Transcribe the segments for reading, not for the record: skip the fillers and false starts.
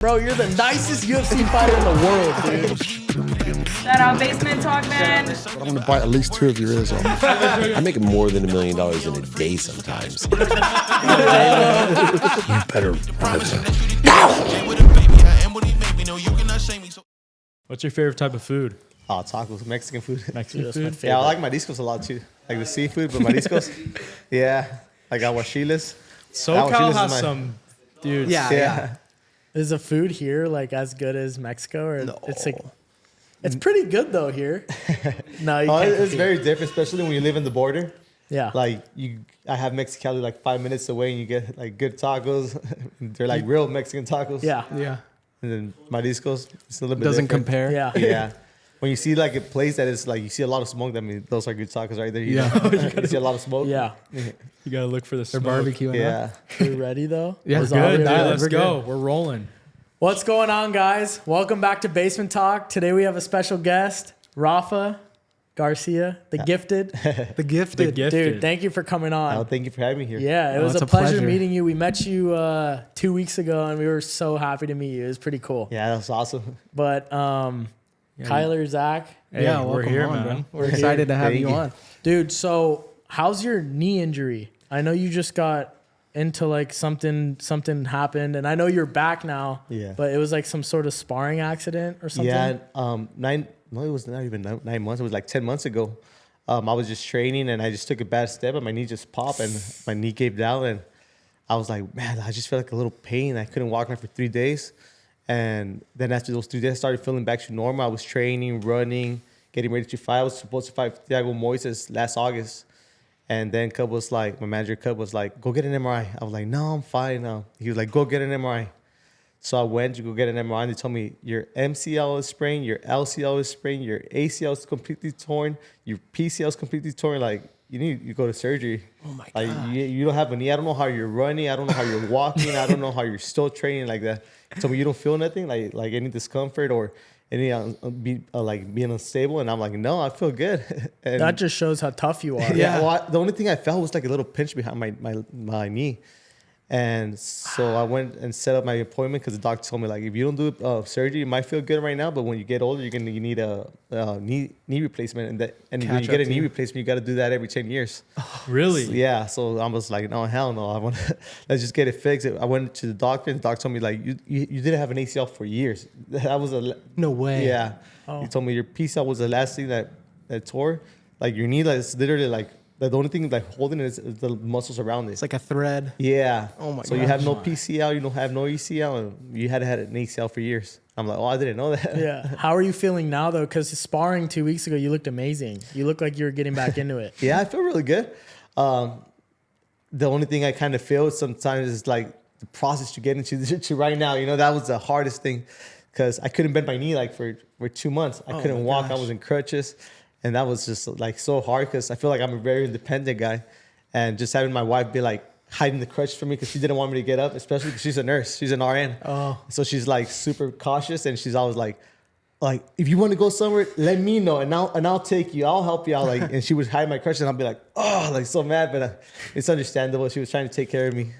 Bro, you're the nicest UFC fighter in the world, dude. Shout out Basement Talk, man. I'm gonna bite at least 2 of your ears off. I make more than $1 million in a day sometimes. You better What's your favorite type of food? Oh, tacos, Mexican food. Mexican food? Yeah, I like mariscos a lot too. Like the seafood, but mariscos. Yeah, like aguachiles. SoCal Aguachiles has is some dudes. Yeah. Is the food here like as good as Mexico, or it's like it's pretty good though here? No, you can't It's compete. very different, especially when you live in the border. Yeah. Like I have Mexicali like 5 minutes away, and you get like good tacos. They're like real Mexican tacos. Yeah. And then mariscos, it's a little bit Doesn't different. compare. Yeah. Yeah. When you see like a place that is like you see a lot of smoke, I mean those are good tacos right there. Yeah. You see a lot of smoke. Yeah. You gotta look for the They're smoke. barbecuing. Yeah. We ready though? Yeah, Was good, all Good, dude. ready? Let's we're go. We're rolling. What's going on, guys? Welcome back to Basement Talk. Today we have a special guest, Rafa, Garcia, the gifted. The gifted. Dude, thank you for coming on. Oh, thank you for having me here. Yeah, it was it's a a pleasure pleasure. meeting you. We met you 2 weeks ago, and we were so happy to meet you. It was pretty cool. Yeah, that was awesome. But Kyler, Zach, Hey, Yeah, we're welcome here, on, man. We're excited to have Thank you you. on. dude. So how's your knee injury? I know you just got into like something happened, and I know you're back now. Yeah. But it was like some sort of sparring accident or something. Yeah, it was not even 9 months. It was like 10 months ago. I was just training and I just took a bad step and my knee just popped and my knee gave down and I was like, man, I just felt like a little pain. I couldn't walk now for 3 days. And then after those 3 days, I started feeling back to normal. I was training, running, getting ready to fight. I was supposed to fight Thiago Moises last August. And then Cub was like, my manager Cub was like, go get an MRI. I was like, no, I'm fine now. He was like, go get an MRI. So I went to go get an MRI and they told me your MCL is sprained, your LCL is sprained, your ACL is completely torn, your PCL is completely torn. Like you go to surgery. Oh my Like God. you don't have a knee. I don't know how you're running. I don't know how you're walking. I don't know how you're still training like that. He told me you don't feel nothing, like any discomfort or any like being unstable. And I'm like, no, I feel good. And That just shows how tough you are. yeah. Well, the only thing I felt was like a little pinch behind my knee. And so I went and set up my appointment because the doctor told me like if you don't do surgery, you might feel good right now, but when you get older, you need a knee replacement, and when you get a knee replacement, you got to do that every 10 years. Really? So, yeah. So I was like, no, hell no, I want let's just get it fixed. I went to the doctor, and the doctor told me like you didn't have an ACL for years. That was No way. yeah. Oh. He told me your PCL was the last thing that tore. Like your knee, like it's literally like the only thing like holding it is the muscles around it. It's like a thread. Yeah. Oh my So you have no gosh. PCL, you don't have no ECL, and you had an ACL for years. I'm like, oh, I didn't know that. Yeah. How are you feeling now though? Because sparring 2 weeks ago, you looked amazing. You looked like you were getting back into it. Yeah, I feel really good. The only thing I kind of feel sometimes is like the process to get into to right now. You know, that was the hardest thing because I couldn't bend my knee like for 2 months. I couldn't walk. I was in crutches. And that was just like so hard because I feel like I'm a very independent guy. And just having my wife be like hiding the crutch from me because she didn't want me to get up, especially because she's a nurse. She's an RN. Oh. So she's like super cautious and she's always like if you want to go somewhere, let me know and I'll take you. I'll help you out. Like, and she would hide my crutch and I'll be like, oh, like so mad, but it's understandable. She was trying to take care of me.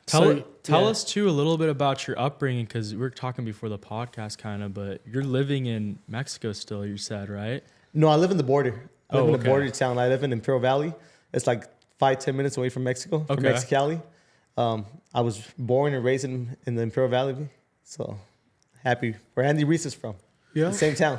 Tell us too a little bit about your upbringing because we were talking before the podcast kind of, but you're living in Mexico still. You said, right? No, I live in the border. I live in the okay. border town. I live in Imperial Valley. It's like 5-10 minutes away from Mexico, from Okay. Mexicali. I was born and raised in the Imperial Valley. So happy where Andy Reese is from. Yeah. The same town.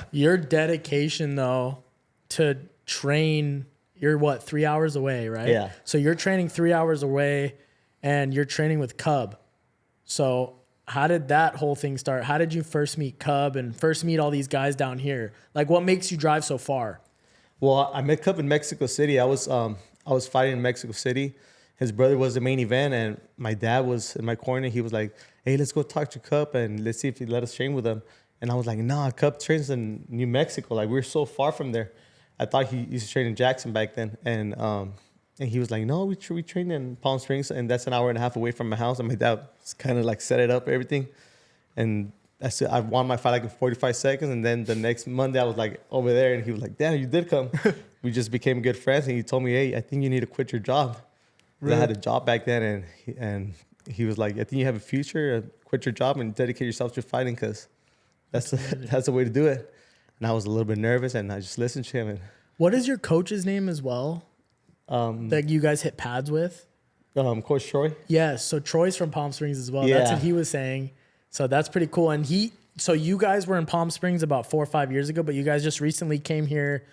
Your dedication though to train, you're what, 3 hours away, right? Yeah. So you're training 3 hours away and you're training with Cub. So how did that whole thing start? How did you first meet Cub and first meet all these guys down here? Like what makes you drive so far? Well, I met Cup in Mexico City. I was fighting in Mexico City. His brother was the main event, and my dad was in my corner. He was like, "Hey, let's go talk to Cup and let's see if he let us train with him." And I was like, "Nah, Cup trains in New Mexico. Like we're so far from there." I thought he used to train in Jackson back then, and he was like, "No, we train in Palm Springs, and that's an hour and a half away from my house." And my dad kind of like set it up, everything, and I won my fight like in 45 seconds. And then the next Monday, I was like over there, and he was like, "Damn, you did come." We just became good friends, and he told me, "Hey, I think you need to quit your job." 'Cause I had a job back then, and he was like, "I think you have a future. Quit quit your job and dedicate yourself to fighting because that's the way to do it. And I was a little bit nervous, and I just listened to him. And What is your coach's name as well? That you guys hit pads with? Coach Troy. Yes. So Troy's from Palm Springs as well. Yeah. That's what he was saying. So that's pretty cool. And so you guys were in Palm Springs about 4 or 5 years ago, but you guys just recently came here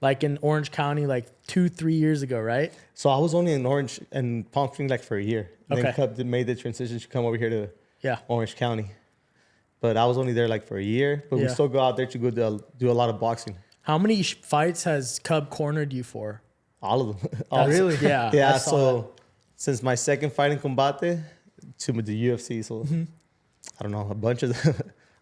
like in Orange County, like 2-3 years ago, right? So I was only in Orange and Palm Springs like for a year. And Okay. then Cub made the transition to come over here to Yeah. Orange County. But I was only there like for a year. But we Yeah. still go out there to go do a lot of boxing. How many fights has Cub cornered you for? All of them. That's- Really? Yeah. Yeah. I saw So since my second fight in Combate to the UFC, so Mm-hmm. I don't know, a bunch of them.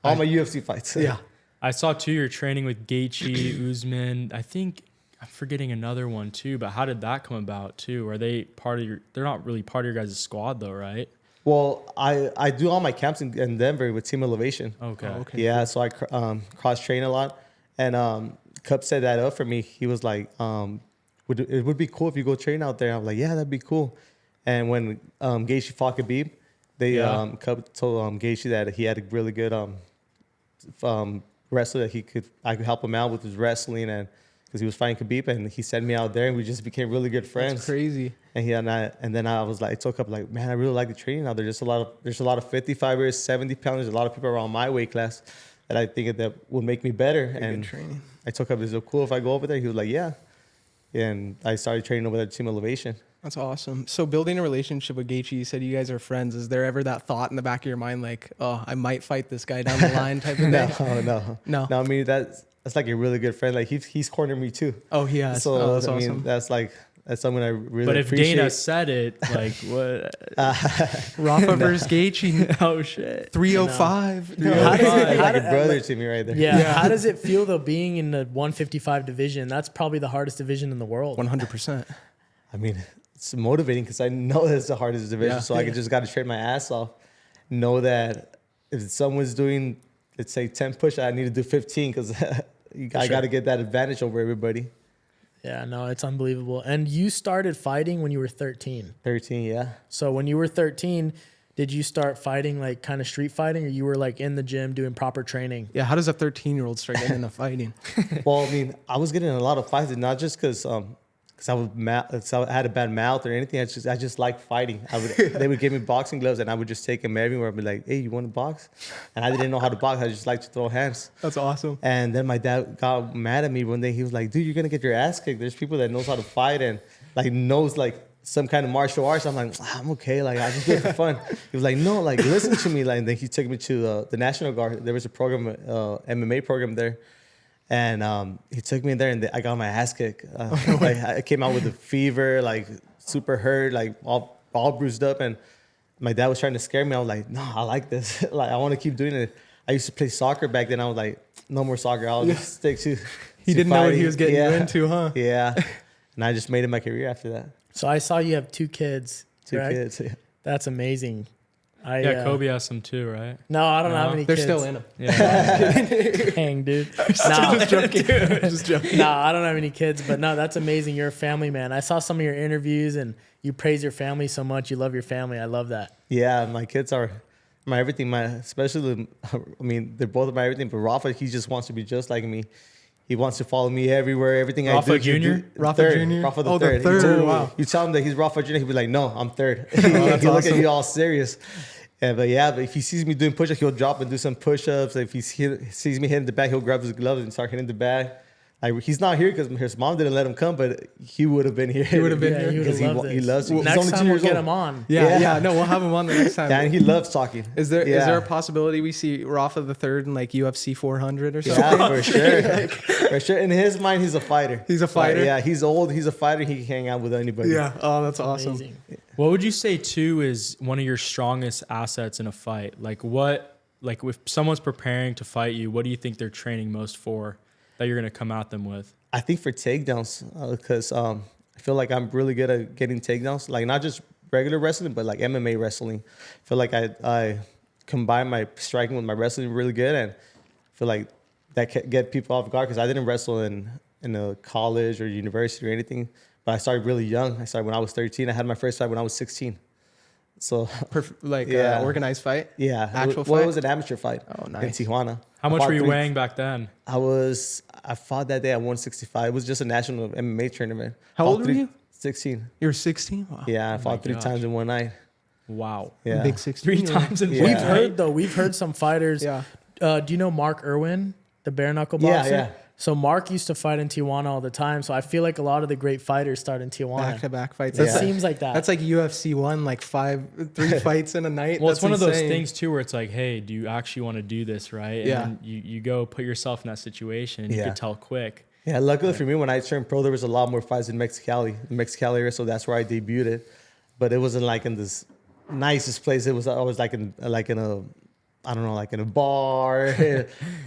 All my UFC fights. Yeah. I saw too you're training with Gaethje, Usman. I think I'm forgetting another one too. But how did that come about too? Are they part of your? They're not really part of your guys' squad though, right? Well, I do all my camps in Denver with Team Elevation. Okay. Okay. Yeah, so I cross train a lot, and Cup set that up for me. He was like, it would be cool if you go train out there. I was like, yeah, that'd be cool. And when Gaethje fought Khabib, Cup told Gaethje that he had a really good wrestler that I could help him out with his wrestling, and because he was fighting Khabib, and he sent me out there, and we just became really good friends. That's crazy. And then I was like, I told up like, man, I really like the training now. There's a lot of 55ers, 70 pounders, a lot of people around my weight class that I think that would make me better. And training. I took up, is it cool if I go over there? He was like, yeah. And I started training over there at Team Elevation. That's awesome. So building a relationship with Gaethje, you said you guys are friends. Is there ever that thought in the back of your mind, like, oh, I might fight this guy down the line type of thing? No. I mean, that's like a really good friend. Like he's cornered me too. Oh, he has. So That's I mean, awesome. that's something I really But if appreciate. Dana said it, like what? Rafa versus Gaethje, Oh shit. 305. How does He's it, like a brother to me right there. yeah. How does it feel though being in the 155 division? That's probably the hardest division in the world. 100%. I mean, it's motivating because I know that it's the hardest division. Yeah. So I just got to train my ass off. Know that if someone's doing, let's say 10 push, I need to do 15 because I got to get that advantage over everybody. Yeah, no, it's unbelievable. And you started fighting when you were 13. 13, yeah. So when you were 13, did you start fighting like kind of street fighting, or you were like in the gym doing proper training? Yeah, how does a 13-year-old start getting into fighting? Well, I mean, I was getting in a lot of fights, and not just because I had a bad mouth or anything. I just like fighting. They would give me boxing gloves, and I would just take them everywhere. I'd be like, "Hey, you want to box?" And I didn't know how to box. I just like to throw hands. That's awesome. And then my dad got mad at me one day. He was like, "Dude, you're gonna get your ass kicked. There's people that knows how to fight and like knows like some kind of martial arts." I'm like, "I'm okay. Like I just do it for fun." He was like, "No, like listen to me." Like, and then he took me to the National Guard. There was a program, MMA program there. And he took me in there, and I got my ass kicked. Like I came out with a fever, like super hurt, like all bruised up. And my dad was trying to scare me. I was like, "No, I like this. Like I want to keep doing it." I used to play soccer back then. I was like, "No more soccer. I'll just stick to." He didn't know what he was getting you Yeah. into, huh? Yeah, and I just made it my career after that. So I saw you have 2 kids. Two correct? kids. Yeah. That's amazing. Yeah, Kobe has some too, right? No, I don't have any They're kids. still in him. Yeah. Dang, dude. Just joking. Just joking. No, I don't have any kids, but no, that's amazing. You're a family man. I saw some of your interviews and you praise your family so much. You love your family. I love that. Yeah, my kids are my everything. I mean, they're both my everything. But Rafa, he just wants to be just like me. He wants to follow me everywhere. Everything Rafa I do. Jr.? Rafa third, Jr.? Rafa the Oh, the third. third, wow. You tell him that he's Rafa Jr., he'll be like, "No, I'm third." that's He'll look at awesome. you all serious. But if he sees me doing push-ups, he'll drop and do some push-ups. If he sees me hitting the bag, he'll grab his gloves and start hitting the bag. Like he's not here because his mom didn't let him come, but he would have been here. He would have been Yeah, here. he would because have loved he this. loves it. He's Next only 2 time we'll years get old. him on. Yeah. No, we'll have him on the next time. Yeah, and he loves talking. Is there a possibility we see Rafa the third in like UFC 400 or something? Yeah, for sure. For sure. In his mind, he's a fighter. He's a fighter? Yeah, he's old. He's a fighter. He can hang out with anybody. Yeah. Oh, that's awesome. Amazing. What would you say too is one of your strongest assets in a fight? Like if someone's preparing to fight you, what do you think they're training most for that you're gonna come at them with? I think for takedowns, because I feel like I'm really good at getting takedowns. Like not just regular wrestling, but like MMA wrestling. I feel like I combine my striking with my wrestling really good, and I feel like that can get people off guard because I didn't wrestle in a college or university or anything. But I started really young. I started when I was 13. I had my first fight when I was 16. So organized fight. yeah, Actual well, fight? it was an amateur fight. Oh, nice. In Tijuana. How I much fought were you three- weighing back then? I fought that day at 165. It was just a national MMA tournament. How Fought old were you? 16. You were 16. Wow. Yeah, I fought three gosh. times in one night. Wow. Yeah. Big 16. 3 times in Yeah. one We've night? we've heard some fighters. Yeah. Do you know Mark Irwin, the bare knuckle Yeah, boxer? yeah. So Mark used to fight in Tijuana all the time. So I feel like a lot of the great fighters start in Tijuana. Back-to-back fights. It Yeah. seems like that. That's like UFC 1, like 3 fights in a night. Well, That's it's one of those insane. things too where it's like, hey, do you actually want to do this, right? And Yeah. then you go put yourself in that situation and you Yeah. could tell quick. Yeah, luckily for me, when I turned pro, there was a lot more fights in Mexicali area, so that's where I debuted it. But it wasn't like in this nicest place. It was always like in a, I don't know, like in a bar,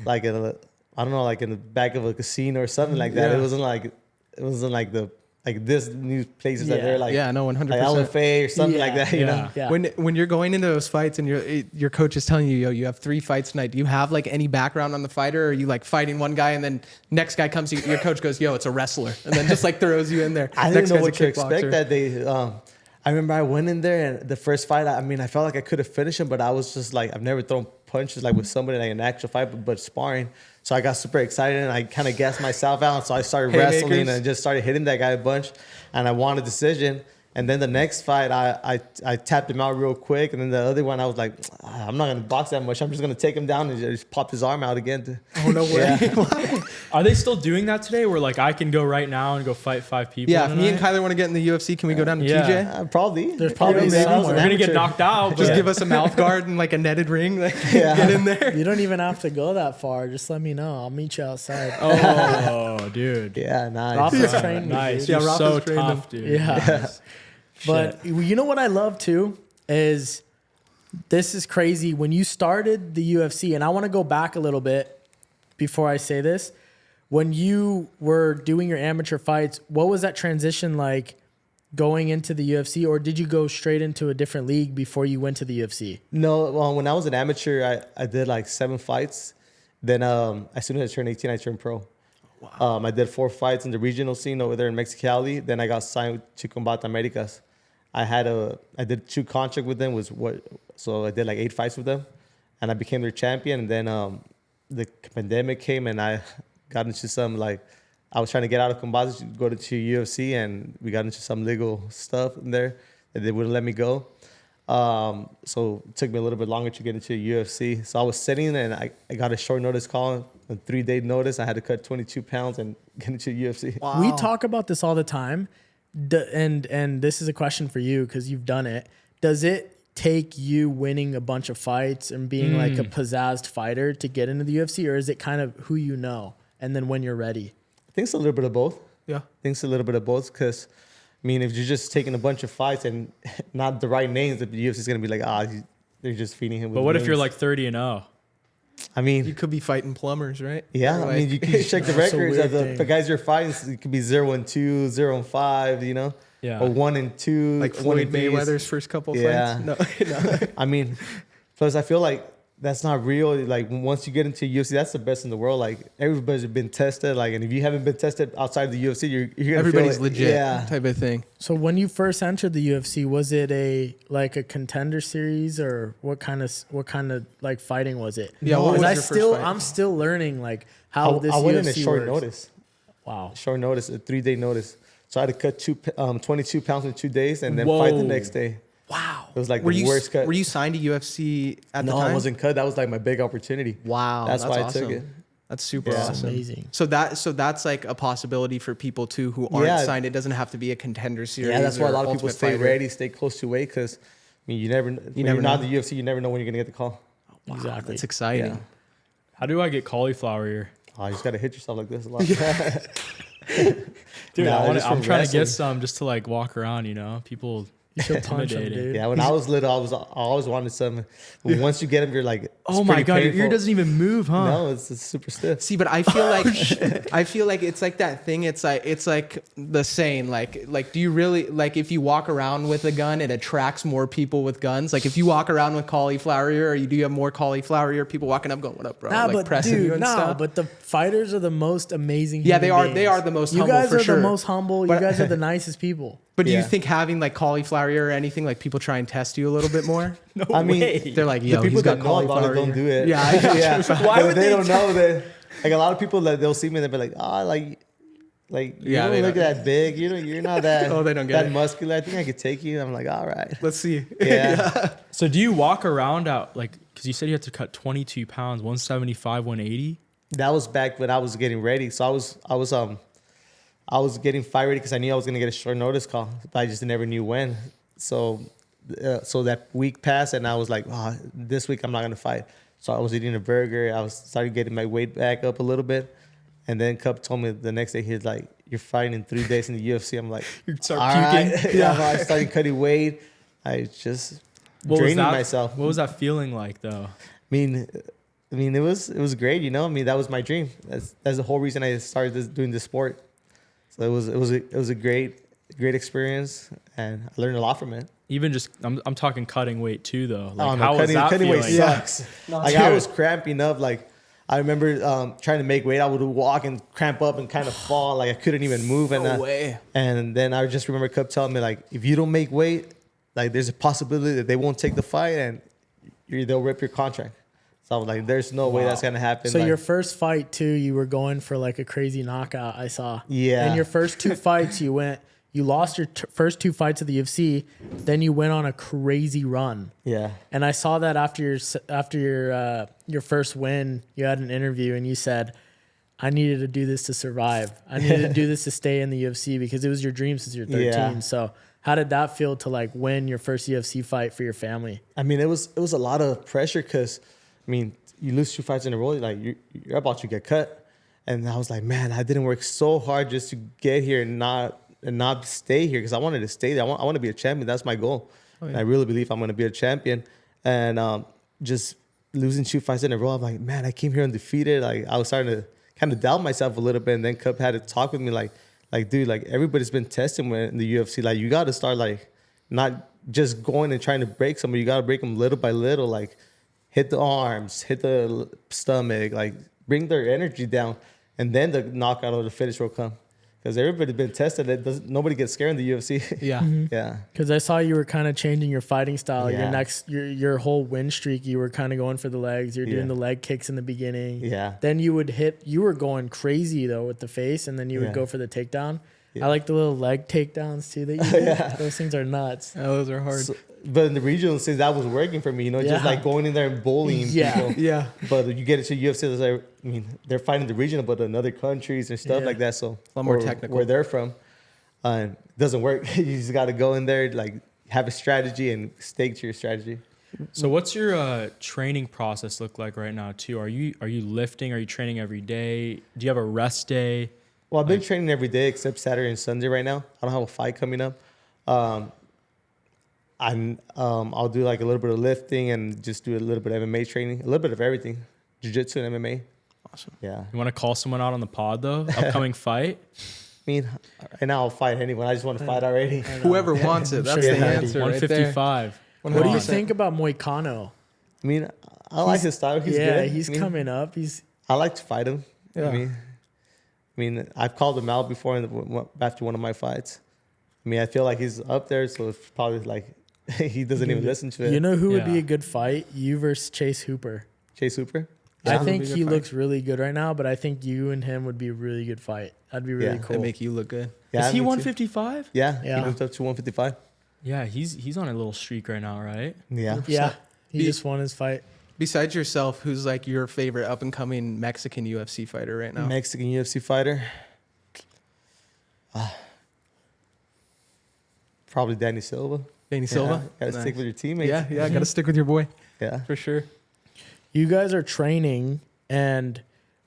like in a, I don't know, like in the back of a casino or something like that. Yeah. It wasn't like this new places that Yeah. they're like, Yeah, no, 100%. like LFA or something like Yeah. that, you know? Yeah. When you're going into those fights and your coach is telling you, yo, you have 3 fights tonight, do you have like any background on the fighter? Or are you like fighting one guy and then next guy comes, your coach goes, yo, it's a wrestler, and then just like throws you in there. I Next didn't know guy's a what to kickboxer. expect that day. I remember I went in there and the first fight, I mean, I felt like I could have finished him, but I was just like, I've never thrown punches like with somebody like an actual fight, but sparring. So I got super excited and I kind of gassed myself out. So I started Haymakers. wrestling and just started hitting that guy a bunch, and I won a decision. And then the next fight, I tapped him out real quick. And then the other one, I was like, I'm not going to box that much. I'm just going to take him down and just pop his arm out again. Oh, no way. Are they still doing that today where like I can go right now and go fight 5 people? Yeah, in if a me and night? Kyler want to get in the UFC, can we go down to Yeah. TJ? Probably. There's probably Maybe. somewhere. We're going to get Amateur. knocked out. Just but- give us a mouth guard and like a netted ring. Like, Yeah. get in there. You don't even have to go that far. Just let me know. I'll meet you outside. Oh, dude. Yeah, nice. Rafa's trained me, Nice. dude. Yeah, You're Rafa's so trained tough, him. dude. Yeah. But you know what I love too is this is crazy. When you started the UFC, and I want to go back a little bit before I say this, when you were doing your amateur fights, what was that transition like going into the UFC, or did you go straight into a different league before you went to the UFC? No, well, when I was an amateur, I did like 7 fights. Then as soon as I turned 18, I turned pro. Wow. I did 4 fights in the regional scene over there in Mexicali. Then I got signed to Combate Americas. I did 2 contracts with them. So I did like 8 fights with them, and I became their champion. And then the pandemic came, and I got into some I was trying to get out of Combate, go to UFC, and we got into some legal stuff in there that they wouldn't let me go. So it took me a little bit longer to get into UFC. So I was sitting and I got a short notice call, a 3-day notice. I had to cut 22 pounds and get into UFC. We talk about this all the time. And this is a question for you because you've done it. Does it take you winning a bunch of fights and being like a pizzazzed fighter to get into the UFC, or is it kind of who you know and then when you're ready? I think it's a little bit of both. Yeah. I think it's a little bit of both because, I mean, if you're just taking a bunch of fights and not the right names, the UFC is going to be like, they're just feeding him with But what if you're names. like 30-0? I mean, You could be fighting plumbers, right? yeah, Or I mean, you can check the That's a records weird of thing. the guys you're fighting. It could be 0-2, 0-5, you know? Yeah. Or 1-2. like 1 Floyd and threes. Mayweather's first couple Yeah. fights. No. I mean, plus I feel like that's not real. Like once you get into UFC, that's the best in the world. Like everybody's been tested. Like, and if you haven't been tested outside of the UFC, you're gonna Everybody's feel it. legit Yeah. type of thing. So when you first entered the UFC, was it a contender series, or what kind of like fighting was it? Yeah, what was Because your first fight? I'm still learning like how this I went in UFC a short works. notice. Wow. Short notice, a 3-day notice. So I had to cut 22 pounds in 2 days and then fight the Whoa. next day. Wow. It was like were the you, worst cut. Were you signed to UFC at the No, time? I wasn't cut. That was like my big opportunity. Wow. That's why I awesome. took it. That's super Yeah. awesome. Amazing. So that's like a possibility for people too who aren't Yeah. signed. It doesn't have to be a contender series. Yeah, that's why a or lot of people Ultimate stay Fighter. ready, stay close to weight because, I mean, you never when never you're not know. in the UFC, you never know when you're going to get the call. Wow, Exactly. That's exciting. Yeah. How do I get cauliflower ear? Oh, you just got to hit yourself like this a lot. Dude, Nah, I'm just trying from to wrestling. get some just to like walk around, you know? People You should punch him, intimidating. dude. Yeah, when I was little, I always wanted some. But once you get them, you're like, it's Oh my pretty God, your ear painful. doesn't even move, huh? No, it's super stiff. See, but I feel like it's like that thing. It's like the saying, like do you really like if you walk around with a gun, it attracts more people with guns. Like if you walk around with cauliflower ear, or you do have more cauliflower ear, people walking up going, "What up, bro?" Nah, like but pressing you dude, and no, stuff. but the fighters are the most amazing. Yeah, human they are beings. the most You humble, guys for are sure. the most humble. But- You guys are the nicest people. But do you Yeah. think having like cauliflower ear or anything, like people try and test you a little bit more? No I mean, way. They're like, The yo, people he's got that know about cauliflower it don't ear. do it. Yeah, I got yeah. you. Why But would they they don't know that. Like a lot of people that they'll see me, they'll be like, oh, like you Yeah, don't they look don't- that big. You're not that. Oh, they don't get that it. muscular. I think I could take you. I'm like, all right. Let's see. Yeah. So do you walk around out like because you said you had to cut 22 pounds, 175, 180? That was back when I was getting ready. So I was getting fight ready because I knew I was gonna get a short notice call, but I just never knew when. So that week passed, and I was like, oh, this week I'm not gonna fight. So I was eating a burger. I was started getting my weight back up a little bit, and then Cup told me the next day he's like, "You're fighting in 3 days in the UFC." I'm like, You start all puking. right. Yeah. I started cutting weight. I just draining myself. What was that feeling like though? I mean, it was great, you know. I mean, that was my dream. That's the whole reason I started doing this sport. So it was a great experience, and I learned a lot from it. Even just I'm talking cutting weight too though. Like Oh, no, how was that cutting weight feeling? sucks. Like I was cramping up. Like I remember trying to make weight. I would walk and cramp up and kind of fall. Like I couldn't even move. And No way. And then I just remember Cup telling me like, if you don't make weight, like there's a possibility that they won't take the fight and they'll rip your contract. So I was like, there's no way that's gonna happen. So like, your first fight too, you were going for like a crazy knockout. I saw. Yeah. And your first two fights, you lost your first two fights of the UFC, then you went on a crazy run. yeah. And I saw that after your first win, you had an interview and you said, "I needed to do this to survive. I needed to do this to stay in the UFC because it was your dream since you're 13." Yeah. So how did that feel to like win your first UFC fight for your family? I mean, it was a lot of pressure because, I mean, you lose 2 fights in a row, like you're about to get cut, and I was like, man, I didn't work so hard just to get here and not stay here because I wanted to stay there. I want to be a champion. That's my goal. And I really believe I'm going to be a champion. And just losing 2 fights in a row, I'm like, man, I came here undefeated. Like I was starting to kind of doubt myself a little bit, and then Cup had to talk with me, like dude, like everybody's been testing me in the UFC. Like you got to start like not just going and trying to break somebody. You got to break them little by little, like hit the arms, hit the stomach, like bring their energy down, and then the knockout or the finish will come. Because everybody's been tested. Nobody gets scared in the UFC. Yeah. Yeah. Because I saw you were kind of changing your fighting style. Yeah. Your whole win streak, you were kind of going for the legs. You're doing Yeah. the leg kicks in the beginning. Yeah. Then you would hit. You were going crazy though with the face, and then you would Yeah. go for the takedown. Yeah. I like the little leg takedowns too that you do. Those things are nuts. Oh, those are hard. So, but in the regional scenes, that was working for me, you know, Yeah. just like going in there and bullying Yeah. people. Yeah. But you get into UFC, it's like, I mean, they're fighting the regional, but in other countries and stuff Yeah. like that. So A lot more or technical. Where they're from, it doesn't work. You just got to go in there, like have a strategy and stick to your strategy. So what's your training process look like right now too? Are you lifting? Are you training every day? Do you have a rest day? Well, I've been training every day except Saturday and Sunday right now. I don't have a fight coming up. I'll do like a little bit of lifting and just do a little bit of MMA training, a little bit of everything, jiu-jitsu and MMA. Awesome. Yeah. You want to call someone out on the pod though? Upcoming fight? I mean, right now I'll fight anyone. I just want to fight already. Whoever wants it, that's sure the you're ready. answer. Right there. 155. What do you 100%. think about Moicano? I mean, I like his style. He's good. He's I mean, coming up. I like to fight him. Yeah. I mean, I've called him out before after one of my fights. I mean, I feel like he's up there, so it's probably like he doesn't even listen to it. You know who would be Yeah. a good fight? You versus Chase Hooper. Chase Hooper. I Yeah. think Would be a he good fight. looks really good right now, but I think you and him would be a really good fight. That'd be really Yeah. cool. They make you look good. Yeah, Is he me too. 155? Yeah, Yeah. he moved up to 155. Yeah, he's on a little streak right now, right? Yeah. Yeah, he Be- just won his fight. Besides yourself, who's like your favorite up and coming Mexican UFC fighter right now? Mexican UFC fighter. Probably Danny Silva. Danny Silva. Gotta Nice. stick with your teammates. Yeah, gotta stick with your boy Yeah. for sure. You guys are training, and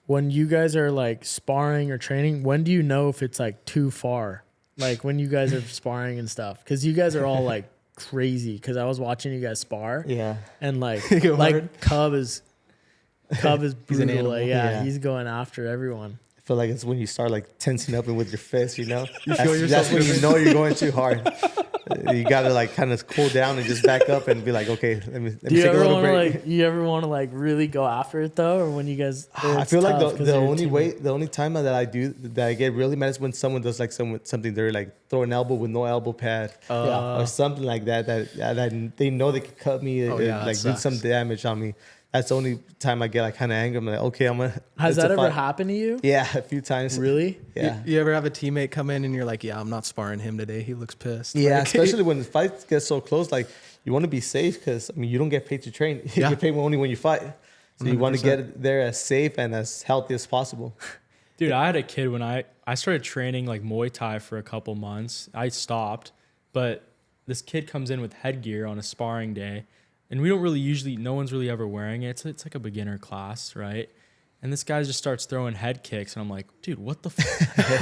when you guys are like sparring or training, when do you know if it's like too far? Like when you guys are sparring and stuff, because you guys are all like crazy. Because I was watching you guys spar, Yeah. and like Go like hard. Cub is brutal. He's an animal. Like, yeah, Yeah. he's going after everyone. I feel like it's when you start like tensing up and with your fists, you know? feel That's yourself when you know you're going too hard. You gotta like kind of cool down and just back up and be like, okay, let me Do you take a ever little want to break. like? You ever want to like really go after it though, or when you guys? or I it's feel like tough 'cause the of your only teammate? way, the only time that I get really mad is when someone does like something they're like throw an elbow with no elbow pad or something like that that they know they could cut me Oh, or, yeah, that like do some sucks. damage on me. That's the only time I get like kind of angry. I'm like, okay, I'm gonna. Has it's a that ever fight. happened to you? Yeah, a few times. Really? Yeah. You ever have a teammate come in and you're like, yeah, I'm not sparring him today. He looks pissed. Yeah, Like, especially when the fights get so close. Like, you want to be safe because, I mean, you don't get paid to train. You Yeah. get paid only when you fight. So you want to 100%. get there as safe and as healthy as possible. Dude, I had a kid when I started training like Muay Thai for a couple months. I stopped, but this kid comes in with headgear on a sparring day, and we don't really usually, no one's really ever wearing it. It's like a beginner class, right? And this guy just starts throwing head kicks, and I'm like, dude, what the fuck?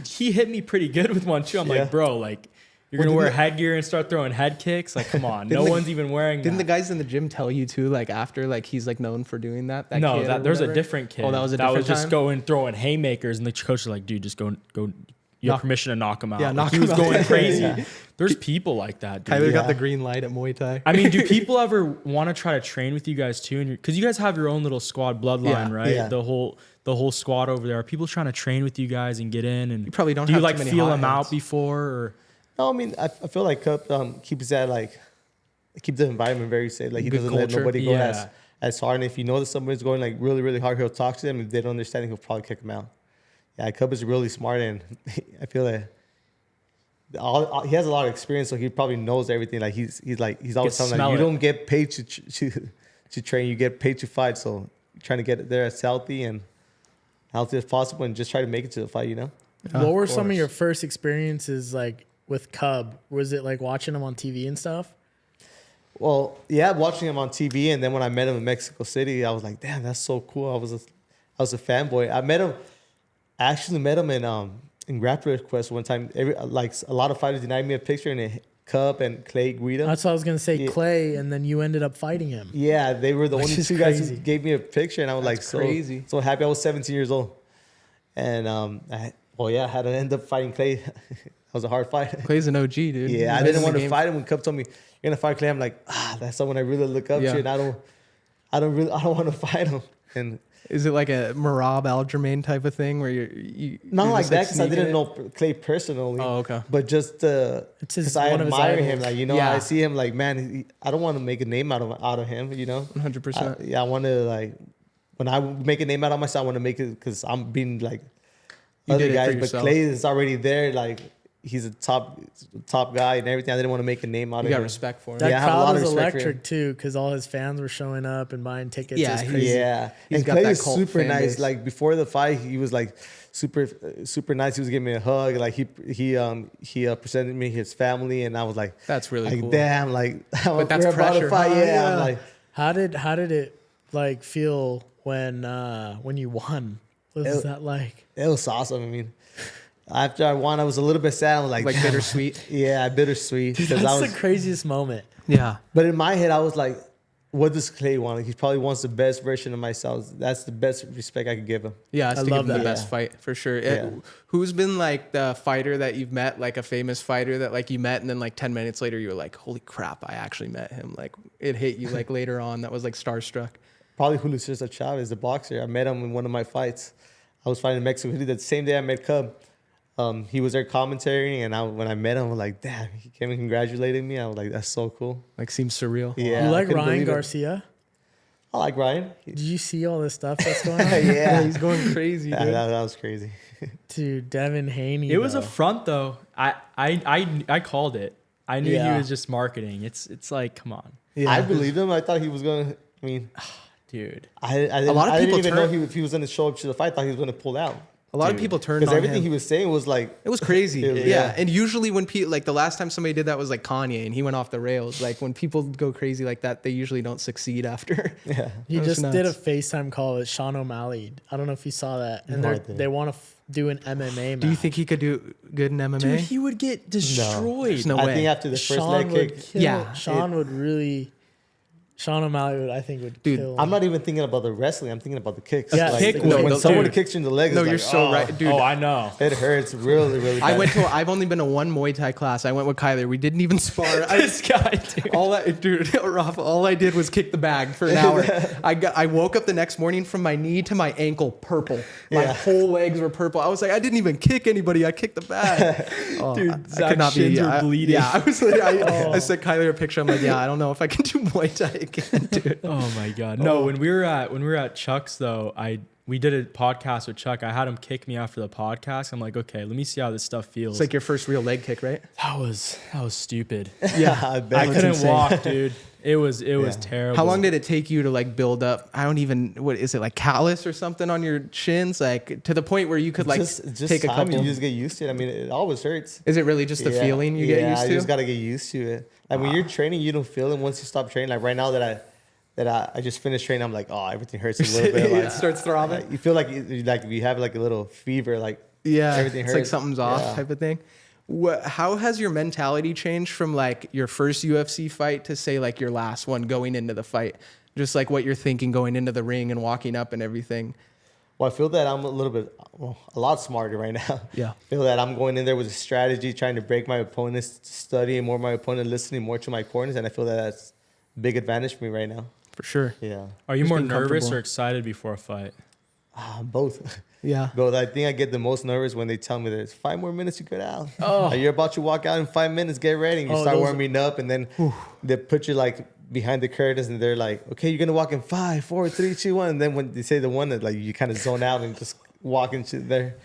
he hit me pretty good with one too. I'm Yeah. like, bro, like, you're Well, gonna wear didn't headgear and start throwing head kicks? Like, come on, no Didn't the- one's even wearing Didn't the that. guys in the gym tell you too, like after, like he's like known for doing that? No, kid or there's a whatever? different kid. Oh, that was a that different was just time? going throwing haymakers, and the coach was like, dude, just go. You have Knock- permission to knock him out. Yeah, Like, knock he him was out. going crazy. Yeah. There's people like that, dude. Tyler got Yeah. the green light at Muay Thai. I mean, do people ever want to try to train with you guys too? Because you guys have your own little squad bloodline, Yeah. right? Yeah. The whole squad over there. Are people trying to train with you guys and get in? And You probably don't do you have like too many feel hot them out heads. before? Or No, I mean, I feel like Cup keeps that, like, keep the environment very safe. Like, he Good doesn't let culture. nobody go Yeah. as hard. And if you know that somebody's going, like, really, really hard, he'll talk to them. If they don't understand, he'll probably kick them out. Yeah, Cup is really smart, and I feel that he has a lot of experience, so he probably knows everything. Like he's always Can telling smell like, you it. don't get paid to train, you get paid to fight. So you're trying to get there as healthy as possible, and just try to make it to the fight. You know? What were some of your first experiences like with Cub? Was it like watching him on TV and stuff? Well, yeah, watching him on TV, and then when I met him in Mexico City, I was like, damn, that's so cool. I was a fanboy. I actually met him in Grappler Quest one time. Like a lot of fighters denied me a picture, and Cup and Clay Guida. That's what I was gonna say, Yeah. Clay, and then you ended up fighting him. Yeah, they were the Which only is two guys crazy. who gave me a picture, and I was like, crazy. so happy. I was 17 years old, and I had to end up fighting Clay. That was a hard fight. Clay's an OG, dude. Yeah, I He's been didn't in want the to game fight him. When Cup told me you're gonna fight Clay, I'm like, that's someone I really look up Yeah. to, and I don't want to fight him. And Is it like a Marab Aljamain type of thing where you not you're like just, that because I sneaking didn't it? know Clay personally. Oh, okay. But just It's because I one of his admire idols. him, like Yeah. I see him like, man, I don't want to make a name out of him, 100%. Yeah, I want to like when I make a name out of myself, I want to make it because I'm being like You other did it for guys, but yourself. Clay is already there, like. He's a top guy and everything. I didn't want to make a name out You of got him. respect for him. That Yeah, I have a crowd lot of was respect for him. electric too, because all his fans were showing up and buying tickets. Yeah, It's he- crazy. Yeah, He's and got Clay that is cult super fan nice. base. Like before the fight, he was like super nice. He was giving me a hug. Like he presented me his family, and I was like, That's really cool. damn, like But that's we're about to pressure, fight. huh? Yeah, Yeah. I'm like, How did it like feel when you won? What was It- that like? it was awesome. I mean, after I won, I was a little bit sad. I was like, Like damn. bittersweet. Yeah, bittersweet. Dude, 'Cause that's I was, the craziest moment. Yeah. but in my head, I was like, what does Clay want? He probably wants the best version of myself. That's the best respect I could give him. Yeah, it's I to love give him the that. best fight for sure. Yeah. Who's been like the fighter that you've met, like a famous fighter that like you met and then like 10 minutes later you were like, holy crap, I actually met him. Like it hit you like later on. That was like starstruck. Probably Julio Cesar Chavez, the boxer. I met him in one of my fights. I was fighting in Mexico City. That same day I met Cub. He was there commentating, and when I met him, I was like, damn, he came and congratulated me. I was like, that's so cool. Like seems surreal. Yeah. You I like couldn't Ryan believe it. Garcia? I like Ryan. Did you see all this stuff that's going on? Yeah. He's going crazy, Yeah, dude. that was crazy. Dude, Devin Haney. it was a though. front though. I called it. I knew Yeah. he was just marketing. It's like, come on, Yeah. I believed him. I thought he was going to, I mean, dude. I lot of I people didn't even know turn- if he was going to show up to the fight. I thought he was going to pull out. A lot of people turned Because on everything him. he was saying was like, It was crazy. It was- yeah. yeah. And usually when people, like the last time somebody did that was like Kanye and he went off the rails. Like when people go crazy like that, they usually don't succeed after. yeah. He That was just did a nuts. FaceTime call with Sean O'Malley. I don't know if you saw that. And No, I they didn't. they want to do an MMA match. Do you think he could do good in MMA? Dude, he would get destroyed. There's no I way. think after the first Sean leg would kick, kill? Yeah, Sean would really. Sean O'Malley I think would Dude, kill. I'm not even thinking about the wrestling. I'm thinking about the kicks. Yeah, like, kick, when no, someone dude. kicks you in the leg, No, it's you're like, so oh, right, dude. Oh, I know. It hurts really, really bad. I've only been to one Muay Thai class. I went with Kyler. We didn't even spar. This guy, dude. Rafa, all I did was kick the bag for an hour. I woke up the next morning from my knee to my ankle purple. My whole legs were purple. I was like, I didn't even kick anybody. I kicked the bag. Dude, Zach's shins were bleeding. Yeah, I was like, I sent Kyler a picture. I'm like, yeah, I don't know if I can do Muay Thai again, dude. Oh my god. No, when we were at Chuck's though, we did a podcast with Chuck. I had him kick me after the podcast. I'm like, okay, let me see how this stuff feels. It's like your first real leg kick, right? that was stupid. Yeah, I bet. I couldn't insane. walk, dude. It was terrible. How long did it take you to like build up? What is it, like callus or something on your shins? Like to the point where you could like just take a time, couple. You just get used to it. I mean, it always hurts. Is it really just the feeling you get used to? You just gotta get used to it. Like when you're training, you don't feel it. Once you stop training, like right now that I just finished training, I'm like, oh, everything hurts a little bit. Like, it starts throbbing. you feel like if you have like a little fever, like everything hurts. It's like something's off type of thing. How has your mentality changed from like your first UFC fight to say like your last one going into the fight? Just like what you're thinking going into the ring and walking up and everything. Well, I feel that I'm a lot smarter right now. Yeah. I feel that I'm going in there with a strategy, trying to break my opponents, studying more my opponent, listening more to my corners, and I feel that that's a big advantage for me right now. For sure. Yeah. Are you Just more being nervous comfortable. or excited before a fight? Both. Yeah. Both. I think I get the most nervous when they tell me there's 5 more minutes to get out. Oh. Like, you're about to walk out in 5 minutes, get ready. And you Oh, start those- warming up, and then they put you like behind the curtains, and they're like, okay, you're gonna walk in 5, 4, 3, 2, 1. And then when they say the one, that like you kind of zone out and just walk into there.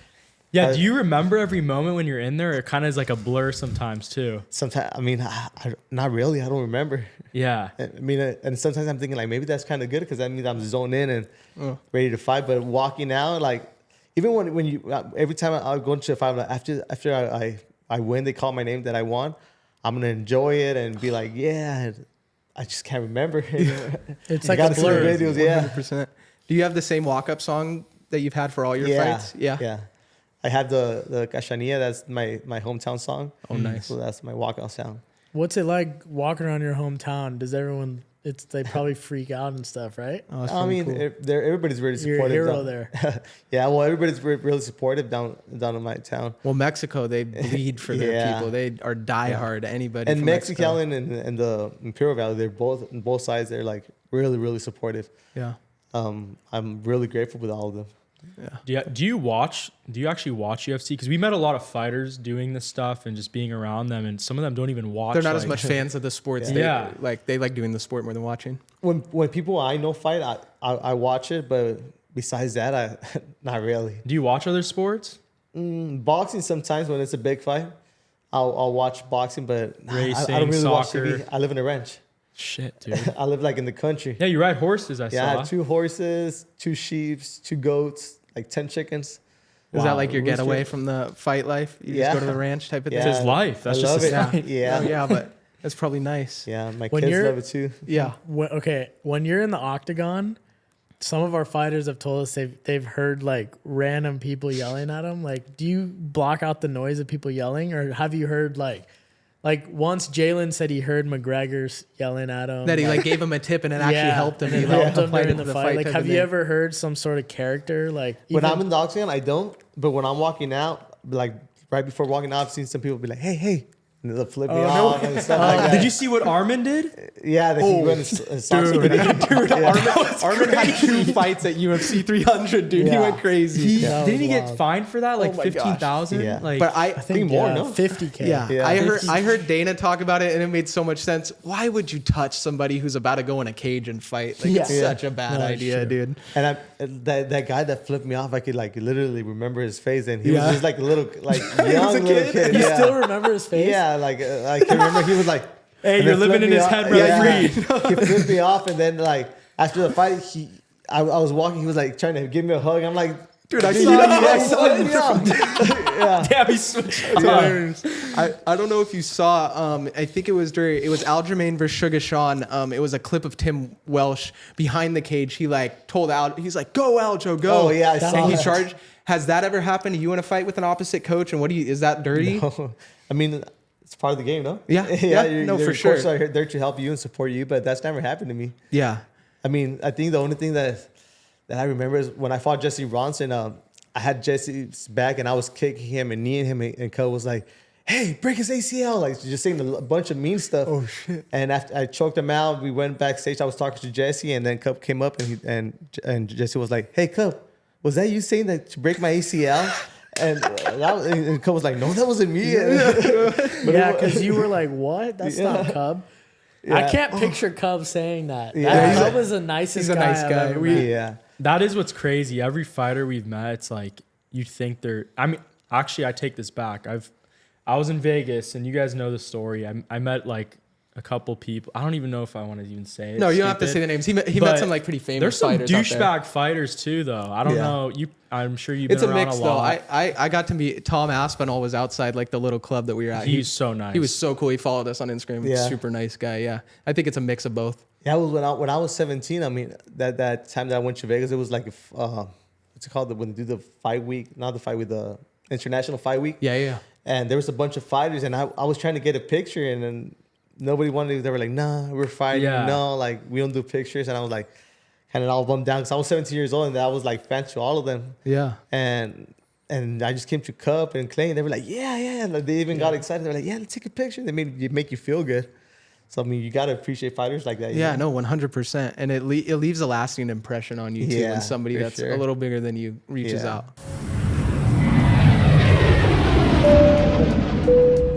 Yeah, do you remember every moment when you're in there? It kind of is like a blur sometimes too. Sometimes, I mean, not really. I don't remember. Yeah. I mean, and sometimes I'm thinking like maybe that's kind of good because that means I'm zoned in and ready to fight. But walking out, like even when you every time I go into a fight, like, after I win, they call my name that I won. I'm gonna enjoy it and be like, yeah. I just can't remember. It's You like a gotta see the blur. videos, yeah. 100%. Do you have the same walk-up song that you've had for all your fights? Yeah. I have the Cachanilla. That's my hometown song. Oh, nice. So that's my walkout sound. What's it like walking around your hometown? Does everyone? They probably freak out and stuff, right? Oh, that's I pretty mean, cool. everybody's really You're a supportive. hero down- there. Yeah, well, everybody's really supportive down in my town. Well, Mexico, they bleed for their Yeah. people. They are diehard. Anybody And from Mexico. Mexicali and the Imperial Valley, they're both on both sides. They're like really, really supportive. Yeah. I'm really grateful with all of them. Do you actually watch UFC? Because we met a lot of fighters doing this stuff and just being around them, and some of them don't even watch. They're not as like- much fans of the sports. Yeah. They like doing the sport more than watching. When people I know fight, I watch it, but besides that, not really. Do you watch other sports? Boxing sometimes when it's a big fight, I'll watch boxing, but I Racing, don't really watch soccer. TV. I live in a ranch. Shit, dude. I live like in the country. Yeah, you ride horses. I Yeah, I saw. have 2 horses, 2 sheep, 2 goats, like 10 chickens. Is that like your Rooster. getaway from the fight life? You Yeah. just go to the ranch type of Yeah. thing? It's his life. That's I just love his it. life. Yeah. Oh, yeah, but that's probably nice. Yeah, my When kids you're- love it too. Yeah. When you're in the octagon, some of our fighters have told us they've heard like random people yelling at them. Like, do you block out the noise of people yelling, or have you heard like once Jalen said he heard McGregor's yelling at him That he like gave him a tip and it actually helped him. And it He helped him applied during it the to fight. Like, type have of you thing. ever heard some sort of character like When even- I'm in the octagon, I don't. But when I'm walking out, like right before walking out, I've seen some people be like, hey. And they'll flip me off and stuff like that. Did you see what Armin did? Yeah, that he went and saw somebody. Armin had 2 fights at UFC 300, dude. He Yeah. went crazy. That Didn't he was get wild. fined for that? Like Oh my gosh. 15,000? Yeah. Like, But I think more, yeah, no? 50K. Yeah, Yeah. I heard Dana talk about it, and it made so much sense. Why would you touch somebody who's about to go in a cage and fight? Like, it's Yeah. such a bad No, that's idea, true. dude. And that guy that flipped me off, I could like literally remember his face, and he Yeah. was just like a little like young little kid. You yeah. still remember his face? Yeah, like I can remember he was like, Hey, and you're then living flipped in me his off. head rent free. He flipped me off, and then like after the fight, I was walking. He was like trying to give me a hug. I'm like, Dude, I "Dude, saw you you. know, I saw flip me off." yeah, he switched. I don't know if you saw. I think it was Aljamain versus Sugar Sean. It was a clip of Tim Welsh behind the cage. He like told Al. He's like, "Go Aljo, go!" Oh, yeah, I saw And he that. charged. Has that ever happened to you in a fight with an opposite coach? And what do you? Is that dirty? I mean, as it's part of the game, no? Yeah, yeah, no, for sure. Coaches are there to help you and support you, but that's never happened to me. Yeah. I mean, I think the only thing that I remember is when I fought Jesse Ronson. I had Jesse's back and I was kicking him and kneeing him, and Cub was like, "Hey, break his ACL!" Like just saying a bunch of mean stuff. Oh shit! And after I choked him out, we went backstage. I was talking to Jesse, and then Cub came up and Jesse was like, "Hey, Cub, was that you saying that to break my ACL?" And Cub was like, "No, that wasn't me." Yeah, because you were like, "What? That's not Cub." I Yeah. can't picture Cub saying that. Yeah. Cub is the nicest He's a guy. nice I've guy. ever We- met. Yeah. That is what's crazy. Every fighter we've met, it's like you think they're. I mean, actually, I take this back. I was in Vegas, and you guys know the story. I met like a couple people. I don't even know if I want to even say it. No, you don't have to Stupid. say the names. He met But some like pretty famous There's some fighters out there. douchebag fighters too, though. I don't Yeah. know. I'm sure you've been It's a around mix a though. lot. I got to meet Tom Aspinall was outside like the little club that we were at. He's so nice. He was so cool. He followed us on Instagram. Yeah. Super nice guy. Yeah. I think it's a mix of both. Yeah, it was when I was 17. I mean, that time that I went to Vegas, it was like, what's it called? When they do the fight week, not the fight week, the international fight week. Yeah, yeah. And there was a bunch of fighters, and I was trying to get a picture, and then nobody wanted. They were like, "Nah, we're fighting. Yeah. No, like we don't do pictures." And I was like, kind of all bummed down because I was 17 years old, and I was like fan to all of them. Yeah. And I just came to Cup and Clay, and they were like, "Yeah, yeah." Like, they even got excited. They were like, "Yeah, let's take a picture." They make you feel good. So I mean, you gotta appreciate fighters like that. you Yeah, know? no, 100%. And it leaves a lasting impression on you too Yeah, when somebody for that's sure. a little bigger than you reaches Yeah. out.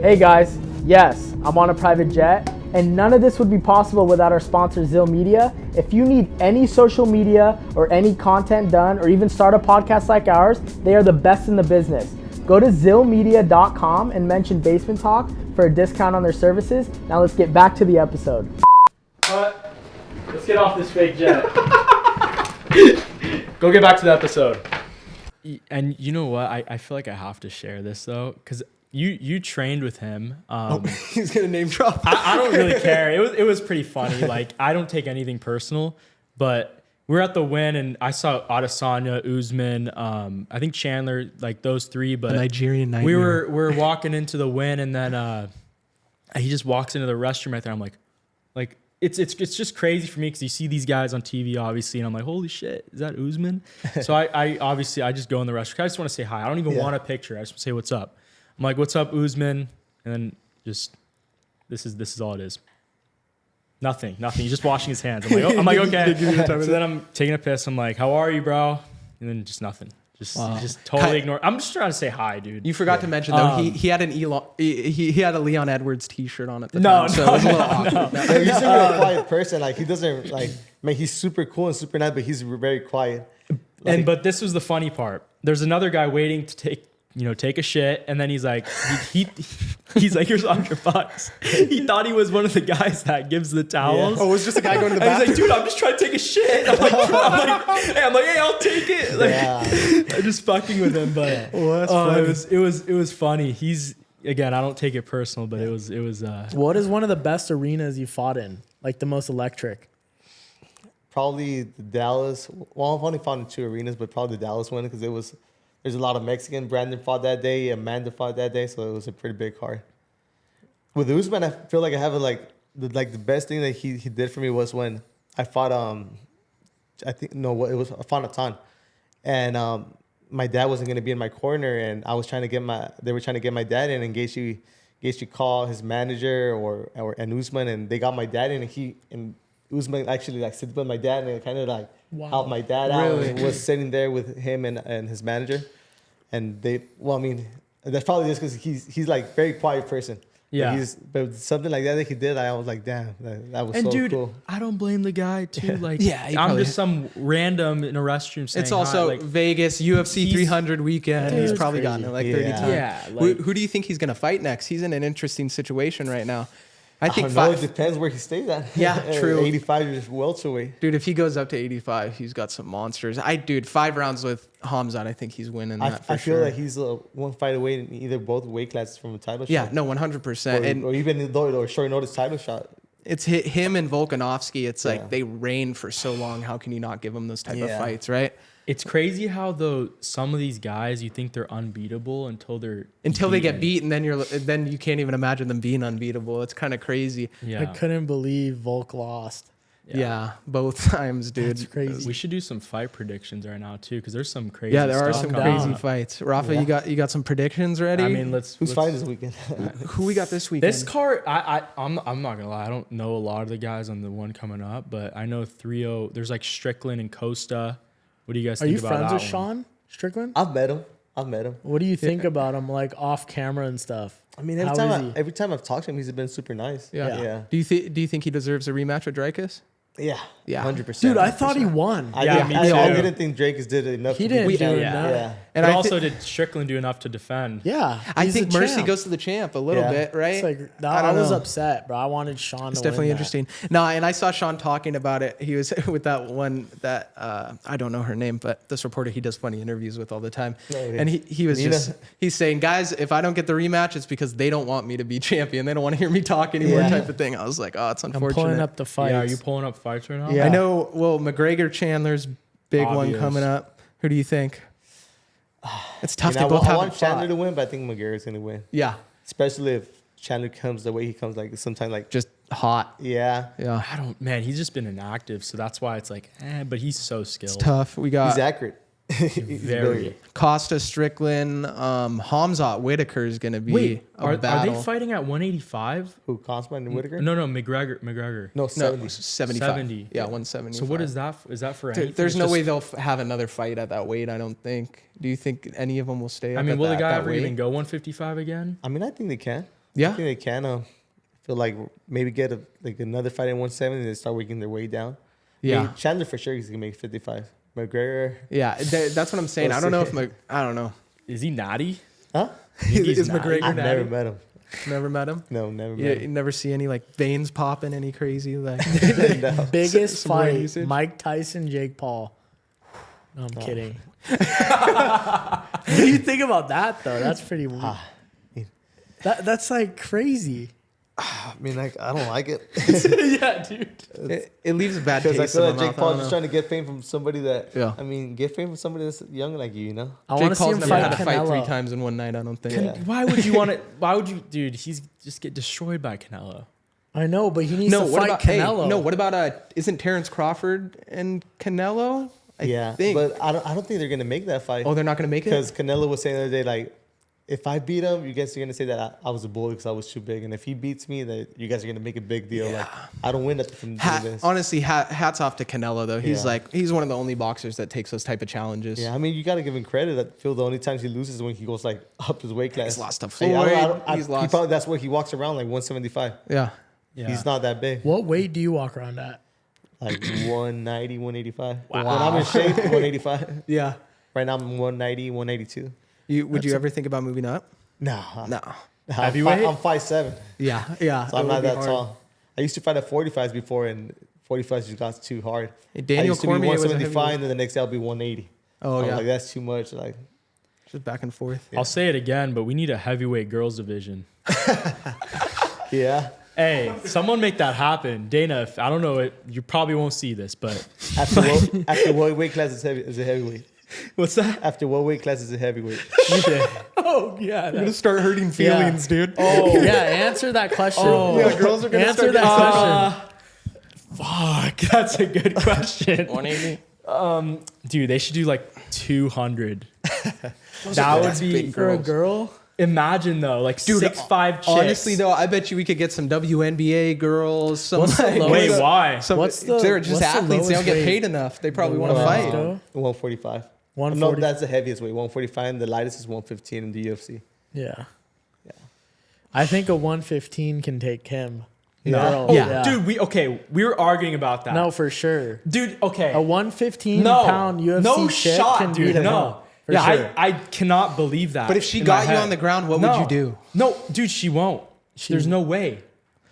Hey guys, yes, I'm on a private jet, and none of this would be possible without our sponsor, Zill Media. If you need any social media or any content done, or even start a podcast like ours, they are the best in the business. Go to zillmedia.com and mention Basement Talk for a discount on their services. Now let's get back to the episode. Let's get off this fake jet. Go get back to the episode. And you know what? I feel like I have to share this though, because you trained with him. He's going to name drop. I don't really care. It was pretty funny. Like, I don't take anything personal, but we were at the win, and I saw Adesanya, Usman, I think Chandler, like those three. But The Nigerian we Nightmare. were walking into the win, and then he just walks into the restroom right there. I'm like it's just crazy for me because you see these guys on TV, obviously, and I'm like, holy shit, is that Usman? So I obviously I just go in the restroom. I just want to say hi. I don't even want a picture. I just want to say what's up. I'm like, what's up, Usman? And then just this is all it is. Nothing. He's just washing his hands. I'm like, okay. So then I'm taking a piss. I'm like, how are you, bro? And then just nothing. Just totally ignore. I'm just trying to say hi, dude. You forgot to mention though, he had an he had a Leon Edwards T-shirt on at the No, time, so it was a little awkward. Yeah, he's a really quiet person. Like he doesn't like. Man, he's super cool and super nice, but he's very quiet. Like, But this was the funny part. There's another guy waiting to take a shit, and then he's like, he's like, here's $100. He thought he was one of the guys that gives the towels. Oh, it was just a guy going to the And he's bathroom. like, dude, I'm just trying to take a shit. I'm like, hey, I'll take it. Like, I'm just fucking with him, but that's funny. it was funny. He's again, I don't take it personal, but it was. What is one of the best arenas you fought in? Like the most electric? probably the Dallas. Well, I've only fought in 2 arenas, but probably the Dallas one because there's a lot of Mexican. Brandon fought that day, Amanda fought that day, so it was a pretty big card. With Usman, I feel like I have the best thing that he did for me was when I fought I fought a ton, and my dad wasn't gonna be in my corner, and I was trying to get they were trying to get my dad in, and Gaethje call his manager and Usman, and they got my dad in, and Usman actually like sit with my dad and kind of like helped my dad out. Really? And was sitting there with him and his manager, and that's probably just because he's like very quiet person. Yeah. But something like that he did, I was like, damn, that was And so dude, cool. I don't blame the guy too. Like, Yeah, he I'm probably- just some random in a restroom saying It's also hi. Like, Vegas UFC he's- 300 weekend. Dude, He's it's probably crazy. gotten it like Yeah. 30 times. Yeah, Who- like- who do you think he's gonna fight next? He's in an interesting situation right now. I I think don't know, it five. depends where he stays at. Yeah, true. 85 is welterweight. Dude, if he goes up to 85, he's got some monsters. 5 rounds with Hamzat, I think he's winning that for I feel sure. like he's one fight away in either both weight classes from a title Yeah, shot. no, 100%. Or And even though a short notice title shot. It's him and Volkanovski. It's like Yeah. they reigned for so long. How can you not give them those type of Yeah. fights, right? It's crazy how though some of these guys you think they're unbeatable until They get beat, and then you can't even imagine them being unbeatable. It's kind of crazy. Yeah, I couldn't believe Volk lost. Yeah, both times, dude. That's crazy. we should do some fight predictions right now too, because there's some crazy. Yeah, there are stuff some coming crazy up. fights. Rafa, Yeah. you got some predictions ready? I mean, Who's fighting this weekend? who we got this weekend? This card, I'm not gonna lie, I don't know a lot of the guys on the one coming up, but I know 3-0. There's like Strickland and Costa. What do you guys Are think you about friends that with one? Sean Strickland? I've met him. What do you think about him, like off camera and stuff? I mean, How is he? every time I've talked to him, he's been super nice. Yeah. Yeah. Do you think he deserves a rematch with Dreykus? Yeah. Yeah. 100%. Dude, I thought he won. I, Yeah, didn't, me I too. didn't think Drake did enough. He to didn't beat do him. enough. Yeah. And But I also, thi- did Strickland do enough to defend? Yeah, I he's think the Mercy champ. goes to the champ a little Yeah. bit, right? It's like I I don't was know. upset, bro. I wanted Sean. It's to definitely win interesting. No, and I saw Sean talking about it. He was with that one that I don't know her name, but this reporter he does funny interviews with all the time. Oh, yeah. And he was Nina. he's saying, guys, if I don't get the rematch, it's because they don't want me to be champion. They don't want to hear me talk anymore, Yeah. type of thing. I was like, oh, it's I'm unfortunate. pulling up the fights. Yeah, are you pulling up fights right now? Yeah. I know. Well, McGregor Chandler's big one Obvious. coming up. Who do you think? It's I, tough. mean, They both I haven't want Chandler fought. to win, but I think McGregor's going to win. Yeah, Especially if Chandler comes the way he comes, like sometimes like, just hot. yeah. Yeah, I don't, man, he's just been inactive, so that's why it's like, but he's so skilled. it's tough. We got He's accurate. He's Very. Costa Strickland, Hamzat Whitaker is going to be Wait, a are battle. they fighting at 185? Who, Cosman and Whitaker? No, McGregor. No, No, 70. 75. 70. Yeah, 170. So what is that? Is that for? Dude, anything? there's It's no just- way they'll have another fight at that weight. I don't think. Do you think any of them will stay up? I mean, at will that, the guy that ever weight? even go 155 again? I mean, I think they can. Yeah? I think they can. I feel like maybe get another fight at 170 and then start working their way down. Yeah. I mean, Chandler for sure he's going to make 55. McGregor. Yeah, that's what I'm saying. I don't know if I don't know. Is he natty? Huh? Is natty. McGregor I've never natty? met him. Never met him. No, never You, met you him. never see any like veins popping, any crazy like. No. Biggest Some brain fight: usage. Mike Tyson, Jake Paul. No, I'm kidding. What do you think about that though? That's pretty. That's like crazy. I mean, like, I don't like it. Yeah, dude. It leaves a bad Because I taste feel in like my Jake mouth. I Paul's don't just know. trying to get fame from somebody that, Yeah. I mean, get fame from somebody that's young like you know? I want Jake to see Paul's him never fight had to fight 3 Canelo. times in one night. I don't think. Yeah. Why would you want to? Why would you, dude? He's just get destroyed by Canelo. I know, but he needs No, to what fight about hey, Canelo. no? What about isn't Terrence Crawford and Canelo? I think. But I don't think they're going to make that fight. Oh, they're not going to make it. Because Canelo was saying the other day, like, if I beat him, you guys are going to say that I was a bully because I was too big. And if he beats me, that you guys are going to make a big deal. Like, I don't win nothing from doing this. Honestly, hats off to Canelo though. He's Yeah. he's one of the only boxers that takes those type of challenges. Yeah, I mean, you got to give him credit. I feel the only times he loses is when he goes, like, up his weight class. He's lost to Hey, Floyd. He's he lost- probably, that's where he walks around, like, 175. Yeah. Yeah. He's not that big. What weight do you walk around at? Like 190, 185. When I'm in shape, 185. Yeah. Right now, I'm 190, 182. Would you ever think about moving up? Nah. No. Heavyweight? I'm 5'7", Yeah. Yeah. so I'm it not would be that hard. tall. I used to fight at 45s before, and 45s just got too hard. Hey, Daniel I used to be Cormier was a 175, heavyweight. and then the next day I'll be 180. Oh I was yeah. like, that's too much. Like, Just back and forth. I'll say it again, but we need a heavyweight girls division. yeah. Hey, someone make that happen, Dana. If, I don't know it. You probably won't see this, but After what weight class is a heavyweight? what's that? After what weight class is a heavyweight? Oh yeah. You're gonna start hurting feelings, dude. Oh yeah. Answer that question. Yeah, girls are gonna Answer start that question. Fuck, that's a good question. 180. Dude, they should do like 200. That would be big For a girls. girl. Imagine though, like Dude, 6'5" chicks. Honestly, though, I bet you we could get some WNBA girls. Some What's the like, lowest- Wait, why? Some, What's the- they're just what's the athletes. They don't lowest get weight? paid enough. They probably want to lowest fight. though? 145. 140. No, that's the heaviest weight. 145, and the lightest is 115 in the UFC. Yeah. Yeah. I think a 115 can take him. Yeah. Girl, Oh, Yeah. dude, we were arguing about that. No, for sure. Dude, okay. A 115 no, pound UFC no chick shot, can dude. beat him. No. For Yeah, sure. I cannot believe that. But if she in got my you head. on the ground, what No. would you do? No, dude, she won't. There's no way.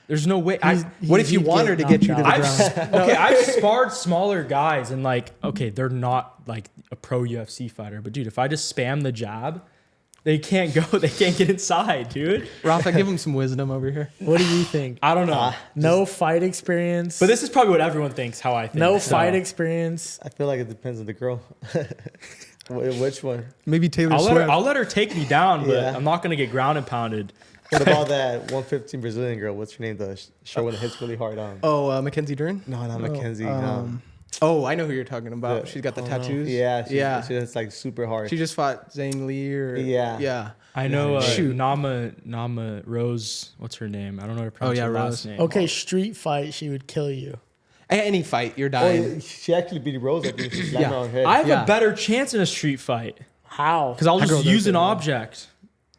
There's no way. What if you he'd want her to get you to the knocked ground? I've sparred smaller guys and like, okay, they're not like a pro UFC fighter, but dude, if I just spam the jab, They can't go. They can't get inside, dude. Rafa, give him some wisdom over here. What do you think? I don't know. No fight experience. But this is probably what everyone thinks, how I think. no so. fight experience. I feel like it depends on the girl. Which one? Maybe Taylor I'll Swift. let her take me down, but Yeah. I'm not going to get ground and pounded. What about that 115 Brazilian girl? What's her name? The short one that hits really hard on. Mackenzie Dern? No, not Mackenzie. I know who you're talking about. Yeah. She's got the tattoos. Yeah, yeah. She hits like super hard. She just fought Zane Lee or Yeah. I know Shoot. Nama Rose, what's her name? I don't know how to pronounce her Rose. last name. Okay, street fight, she would kill you. Any fight, you're Oh, dying. yeah, she actually beat Rose. I think she slammed her on her head. I have Yeah. a better chance in a street fight How? because I'll That girl just use does an it. object,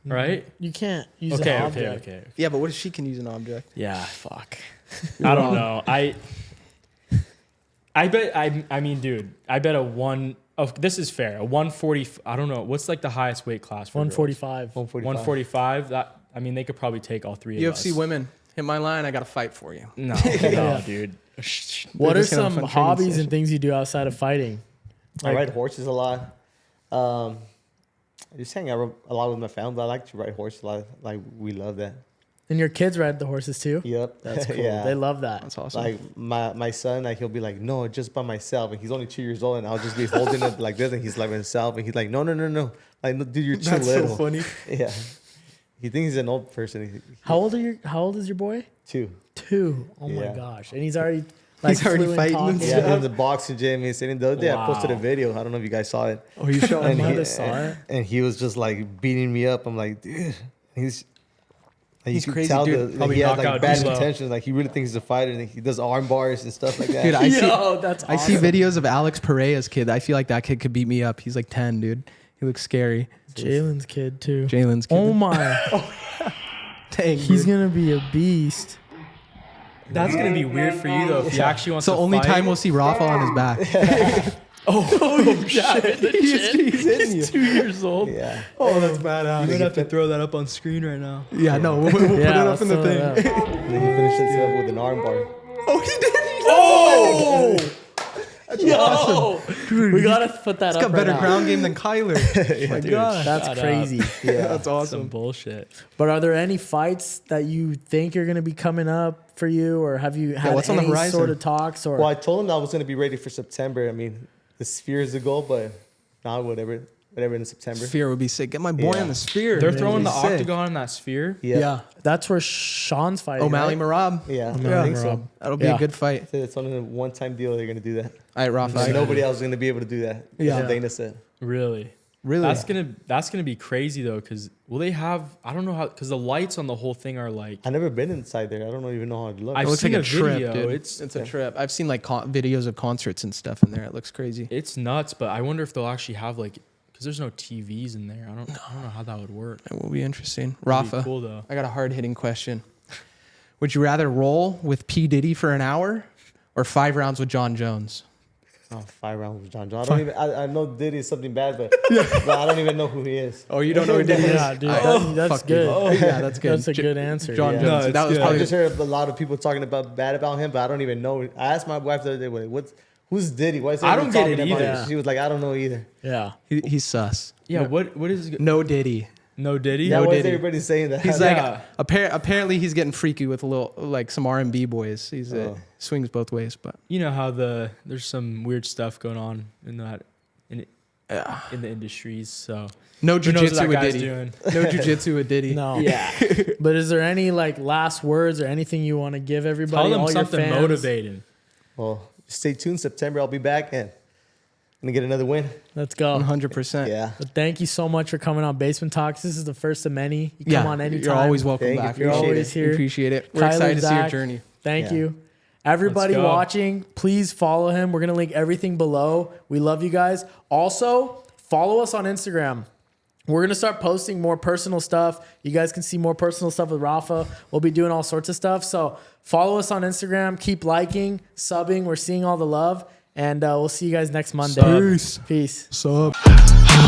right? You can't use Okay, an okay, object. okay. Yeah, but what if she can use an object? Yeah, fuck. I don't know. I bet. I mean, dude. I bet a one. Oh, this is fair. A 140. I don't know. What's like the highest weight class for 145. 145. That. I mean, they could probably take all three of us. UFC women, hit my line. I got to fight for you. No, no, dude. What They're are just gonna have some fun training hobbies and session. things you do outside of fighting? I ride horses a lot. I just hang out a lot with my family. I like to ride horses a lot. Like, we love that. And your kids ride the horses too? Yep. That's cool. Yeah. They love that. That's awesome. Like my son, like he'll be like, no, just by myself, and he's only 2 years old, and I'll just be holding it like this, and he's like himself, and he's like, no, like, no, dude, you're too That's little. so funny. Yeah, he thinks he's an old person. How old is your boy? 2. 2. Oh my Yeah. gosh. And he's already like He's already fluent fighting talking. and Yeah, he's in the boxing gym. He's sitting the other day. I posted a Wow. video. I don't know if you guys saw it. Oh, you showing And I he, just saw it. and he was just like beating me up. I'm like, dude, he's. Like, He's you could crazy, tell dude. the, like, Probably he has knock like out bad D'Lo. intentions. Like he really thinks he's a fighter, and he does arm bars and stuff like that. Dude, I see. Yo, that's I see awesome. videos of Alex Pereira's kid. I feel like that kid could beat me up. He's like 10, dude. He looks scary. Jalen's kid too. Jalen's kid. Oh my. Dang, He's dude. going to be a beast. That's gonna be weird for you though if he actually wants So to only fight. time we'll see Rafa on his back. He's 2 years old. Yeah. Oh, that's badass. You're gonna have to throw that up on screen right now. Yeah, no, we'll put it Yeah, up in the let's thing. throw it up. And then he finishes it up with an arm bar. Oh, he did. Oh! Yo! We got to put that He's up got better right now. ground game than Kyler. Oh my gosh. That's Shut crazy. Yeah. That's Some awesome. bullshit. But are there any fights that you think are going to be coming up for you, or have you had what's on the any horizon? sort of talks? Or Well, I told him I was going to be ready for September. I mean, the Sphere is the goal, but now whatever in September. Sphere would be sick. Get my boy Yeah. on the Sphere. They're That'd throwing be the sick. octagon in that sphere. Yeah. that's where Sean's fighting. O'Malley right? Marab. Yeah. O'Malley I think Marab. so. That'll be Yeah. a good fight. It's only a one-time deal. They're going to do that. All right, Rafa. Like, nobody else is going to be able to do that. Yeah. That's what Dana said. Really? Really? That's gonna be crazy though, because will they have? I don't know how, because the lights on the whole thing are like. I've never been inside there. I don't even know how it looks. I've It looks seen like a a trip, video. dude. It's It's a trip. I've seen like videos of concerts and stuff in there. It looks crazy. it's nuts, but I wonder if they'll actually have like, because there's no TVs in there. I don't know how that would work. It will be interesting. It'd be Rafa, cool though. I got a hard hitting question. Would you rather roll with P. Diddy for an hour or 5 rounds with John Jones? Oh, 5 rounds with John. I don't even. I know Diddy is something bad, but I don't even know who he is. Oh, you don't know who Diddy is? Yeah, dude, that's Fuck good. you. Yeah, that's good. That's a good answer. John yeah. Jones. No, it's that was good. I probably just heard a lot of people talking bad about him, but I don't even know. I asked my wife the other day, who's Diddy? Why is I don't everyone get it talking about either. She was like, I don't know either. Yeah. he's sus. Yeah. What is No Diddy. no Diddy? Yeah, No why is Diddy. everybody saying that? He's Yeah. like apparently he's getting freaky with a little like some R&B boys. He's swings both ways, but You know how there's some weird stuff going on in the industries. So no who knows what jujitsu that with guy's Diddy. doing? No jujitsu with Diddy. No. Yeah. But is there any like last words or anything you want to give everybody? Tell them all something your fans? motivating. Well, stay tuned. September, I'll be back and gonna get another win. Let's go. 100%. Yeah. But thank you so much for coming on Basement Talks. This is the first of many. You Yeah, come on anytime. you're always welcome Thank you. back. You're Appreciate always it. here. Appreciate it. We're Kyler, excited to see your Zach, journey. Thank Yeah. you. Everybody Let's go. watching, please follow him. We're going to link everything below. We love you guys. Also, follow us on Instagram. We're going to start posting more personal stuff. You guys can see more personal stuff with Rafa. We'll be doing all sorts of stuff. So follow us on Instagram. Keep liking, subbing. We're seeing all the love. And we'll see you guys next Monday. Peace. Peace. Sup?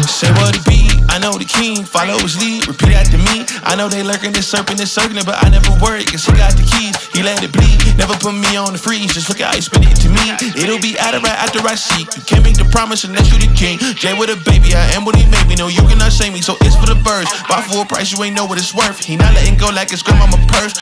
Say what it be, I know the king, follow his lead, repeat after me. I know they lurking, this serpent is circling, but I never worry, cause he got the keys, he let it bleed. Never put me on the freeze, just look how he spit it to me. It'll be out of right after I seek. You can't make the promise unless you the king. Jay with a baby, I am what he made me. No, you cannot save me, so it's for the birds. full price, you ain't know what it's worth. He not letting go like it's grandmama purse.